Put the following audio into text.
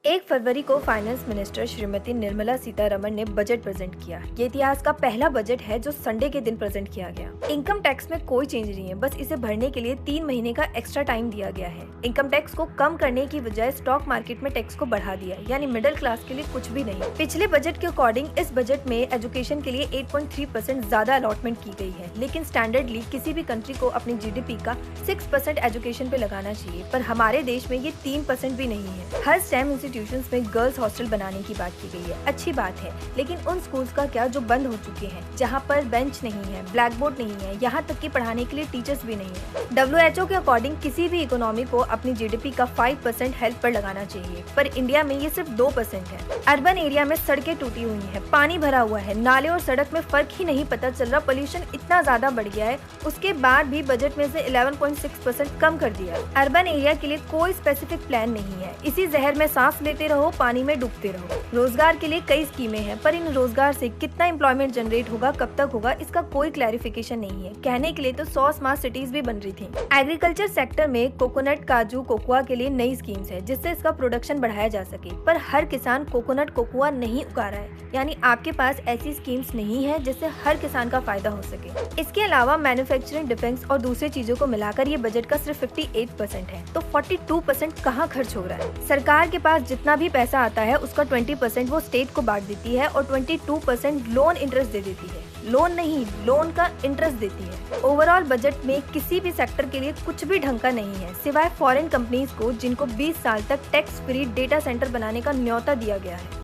1 फरवरी को finance minister Shrimati Nirmala Sitharaman ने budget present किया। ये इतिहास का पहला बजट है जो संडे के दिन प्रेजेंट किया गया। इनकम टैक्स में कोई चेंज नहीं है, बस इसे भरने के लिए 3 महीने का एक्स्ट्रा टाइम दिया गया है। इनकम टैक्स को कम करने की बजाय स्टॉक मार्केट में टैक्स को बढ़ा दिया, यानी मिडिल क्लास के लिए कुछ भी नहीं। पिछले बजट के अकॉर्डिंग इस बजट में एजुकेशन के लिए 8.3% ज्यादा अलॉटमेंट की गई है, लेकिन स्टैंडर्डली किसी भी कंट्री को अपनी GDP का 6% एजुकेशन पे लगाना चाहिए, पर हमारे देश में ये 3% भी नहीं है। हर स्टेम इंस्टीट्यूशंस में गर्ल्स हॉस्टल बनाने की बात की गई है, अच्छी बात है, लेकिन उन स्कूल्स का क्या जो बंद हो चुके हैं, जहां पर बेंच नहीं है, ब्लैक बोर्ड नहीं है, यहाँ तक कि पढ़ाने के लिए टीचर्स भी नहीं है। WHO के अकॉर्डिंग किसी भी इकोनॉमी को अपनी GDP का 5% हेल्थ पर लगाना चाहिए, पर इंडिया में ये सिर्फ 2% है। अर्बन एरिया में सड़कें टूटी हुई है, पानी भरा हुआ है, नाले और सड़क में फर्क ही नहीं पता चल रहा, पोल्यूशन इतना ज्यादा बढ़ गया है, उसके बाद भी बजट में से 11.6% कम कर दिया। अर्बन एरिया के लिए कोई स्पेसिफिक प्लान नहीं है, इसी जहर में सांस लेते रहो, पानी में डूबते रहो। रोजगार के लिए कई स्कीमें हैं, पर इन रोजगार से कितना एम्प्लॉयमेंट जनरेट होगा, कब तक होगा, इसका कोई क्लैरिफिकेशन नहीं है। कहने के लिए तो 100 स्मार्ट सिटीज भी बन रही थी। एग्रीकल्चर सेक्टर में कोकोनट, काजू, कोकोआ के लिए नई स्कीम्स है, जिससे इसका प्रोडक्शन बढ़ाया जा सके, पर हर किसान कोकोनट, कोकोआ नहीं उगा रहा है, यानी आपके पास ऐसी स्कीम्स नहीं है जिससे हर किसान का फायदा हो सके। इसके अलावा मैन्युफैक्चरिंग, डिफेंस और दूसरी चीजों को मिलाकर ये बजट का सिर्फ 58% है, तो 42% कहाँ खर्च हो रहा है। सरकार के पास जितना भी पैसा आता है उसका 20% वो स्टेट को बांट देती है और 22% लोन इंटरेस्ट दे देती है। लोन नहीं, लोन का इंटरेस्ट देती है। ओवरऑल बजट में किसी भी सेक्टर के लिए कुछ भी ढंग का नहीं है, सिवाय फॉरेन कंपनीज को, जिनको 20 साल तक टैक्स फ्री डेटा सेंटर बनाने का न्योता दिया गया है।